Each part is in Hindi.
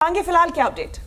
आगे फिलहाल क्या अपडेट?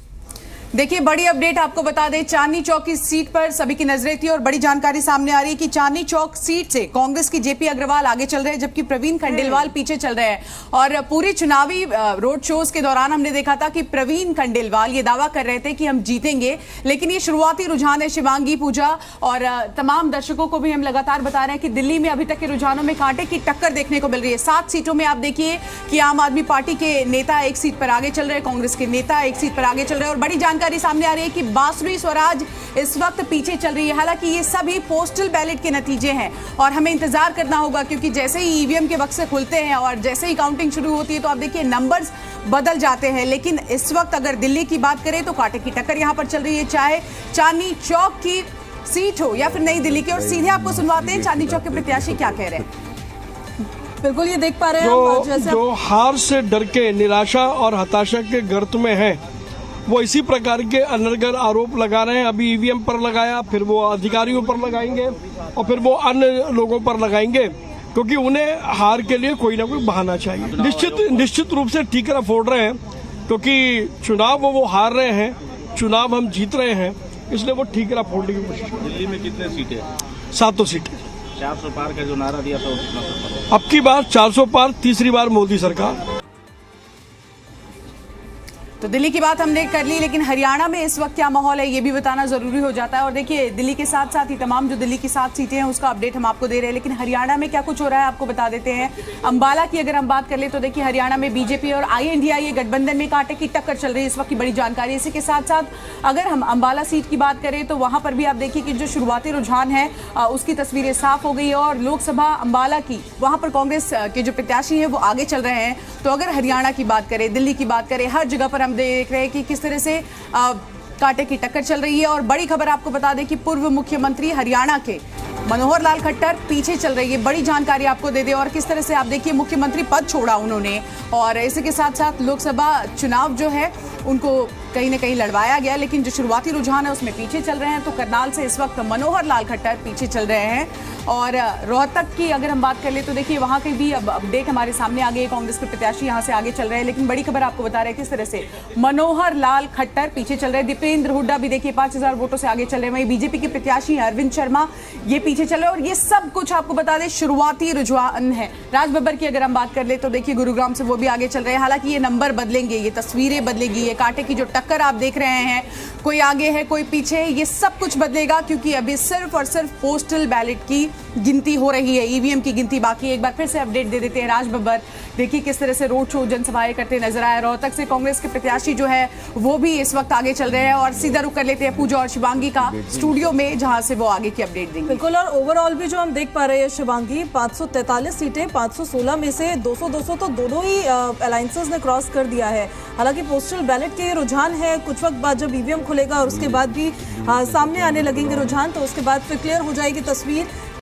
देखिए, बड़ी अपडेट आपको बता दें, चांदनी चौक की सीट पर सभी की नजरें थी और बड़ी जानकारी सामने आ रही है कि चांदनी चौक सीट से कांग्रेस की जेपी अग्रवाल आगे चल रहे हैं जबकि प्रवीण खंडेलवाल पीछे चल रहे हैं। और पूरी चुनावी रोड शोज के दौरान हमने देखा था कि प्रवीण खंडेलवाल ये दावा कर रहे थे कि हम जीतेंगे, लेकिन ये शुरुआती रुझान है शिवांगी, पूजा और तमाम दर्शकों को भी हम लगातार बता रहे हैं कि दिल्ली में अभी तक के रुझानों में कांटे की टक्कर देखने को मिल रही है। 7 सीटों में आप देखिए कि आम आदमी पार्टी के नेता एक सीट पर आगे चल रहे हैं, कांग्रेस के नेता एक सीट पर आगे चल रहे हैं और बड़ी जानकारी सामने आ रही है कि बांसुरी स्वराज इस वक्त पीछे चल रही है। हालांकि ये सभी पोस्टल बैलेट के नतीजे हैं और हमें इंतजार करना होगा क्योंकि जैसे ही ईवीएम के बक्से खुलते हैं और जैसे ही काउंटिंग शुरू होती है तो आप देखिए नंबर्स बदल जाते हैं। लेकिन इस वक्त अगर दिल्ली की बात करें तो कांटे की टक्कर यहां पर चल रही है, चाहे चांदनी चौक की सीट हो या फिर नई दिल्ली की। और सीधे आपको सुनवाते हैं चांदनी चौक के प्रत्याशी क्या कह रहे हैं। बिल्कुल ये देख पा रहे हैं जो हार से डर के निराशा और हताशा के गर्त में है वो इसी प्रकार के अनर्गल आरोप लगा रहे हैं। अभी ईवीएम पर लगाया, फिर वो अधिकारियों पर लगाएंगे और फिर वो अन्य लोगों पर लगाएंगे क्योंकि उन्हें हार के लिए कोई ना कोई बहाना चाहिए। निश्चित रूप से ठीकरा फोड़ रहे हैं क्योंकि चुनाव वो हार रहे हैं, चुनाव हम जीत रहे हैं, इसलिए वो ठीकरा फोड़ने की कोशिश। दिल्ली में कितने सीटें? 7 सीटें। 400 पार का जो नारा दिया था अब की बार 400 पार, तीसरी बार मोदी सरकार। तो दिल्ली की बात हमने कर ली, लेकिन हरियाणा में इस वक्त क्या माहौल है ये भी बताना जरूरी हो जाता है। और देखिए, दिल्ली के साथ साथ ही तमाम जो दिल्ली की 7 सीटें हैं उसका अपडेट हम आपको दे रहे हैं, लेकिन हरियाणा में क्या कुछ हो रहा है आपको बता देते हैं। अंबाला की अगर हम बात कर ले तो देखिए हरियाणा में बीजेपी और INDIA गठबंधन में कांटे की टक्कर चल रही है, इस वक्त की बड़ी जानकारी। इसी के साथ साथ अगर हम अंबाला सीट की बात करें तो वहां पर भी आप देखिए कि जो शुरुआती रुझान है उसकी तस्वीरें साफ हो गई है और लोकसभा अंबाला की वहां पर कांग्रेस के जो प्रत्याशी है वो आगे चल रहे हैं। तो अगर हरियाणा की बात करें, दिल्ली की बात करें, हर जगह पर हम देख रहे हैं कि किस तरह से कांटे की टक्कर चल रही है। और बड़ी खबर आपको बता दें कि पूर्व मुख्यमंत्री हरियाणा के मनोहर लाल खट्टर पीछे चल रही है, बड़ी जानकारी आपको दे दे। और किस तरह से आप देखिए मुख्यमंत्री पद छोड़ा उन्होंने और इसी के साथ साथ लोकसभा चुनाव जो है उनको कहीं ना कहीं लड़वाया गया, लेकिन जो शुरुआती रुझान है उसमें पीछे चल रहे हैं। तो करनाल से इस वक्त मनोहर लाल खट्टर पीछे चल रहे हैं। और रोहतक की अगर हम बात कर ले तो देखिए वहां की भी अब अपडेट हमारे सामने आ गई है, कांग्रेस के प्रत्याशी यहां से आगे चल रहे हैं। लेकिन बड़ी खबर आपको बता रहे हैं किस तरह से मनोहर लाल खट्टर पीछे चल रहे हैं। दीपेंद्र हुड्डा भी देखिए 5000 वोटों से आगे चल रहे हैं। वहीं बीजेपी के प्रत्याशी अरविंद शर्मा ये पीछे चल रहे हैं। और ये सब कुछ आपको बता दें शुरुआती रुझान है। राजबब्बर की अगर हम बात कर ले तो देखिए गुरुग्राम से वो भी आगे चल रहे हैं। हालांकि ये नंबर बदलेंगे, ये तस्वीरें बदलेगी, ये कांटे की जो टक्कर आप देख रहे हैं, कोई आगे है कोई पीछे है, ये सब कुछ बदलेगा क्योंकि अभी सिर्फ और सिर्फ पोस्टल बैलेट की गिनती हो रही है, ईवीएम की गिनती बाकी है। एक बार फिर से अपडेट दे देते हैं। राजबब्बर देखिए किस तरह से रोड शो जनसभाएं करते नजर आए। रोहतक से कांग्रेस के प्रत्याशी जो है वो भी इस वक्त आगे चल रहे हैं। और सीधा रुख कर लेते हैं पूजा और शिवांगी का स्टूडियो में, जहां से वो आगे की अपडेट देंगे। बिल्कुल, और ओवरऑल भी जो हम देख पा रहे हैं शिवांगी, 543 सीटें, 516 में से 200 तो दोनों ही अलायंसेस ने क्रॉस कर दिया है। हालांकि पोस्टल बैलेट के रुझान है, कुछ वक्त बाद जब ईवीएम खुलेगा और उसके बाद भी सामने आने लगेंगे रुझान तो उसके बाद फिर क्लियर हो जाएगी तस्वीर।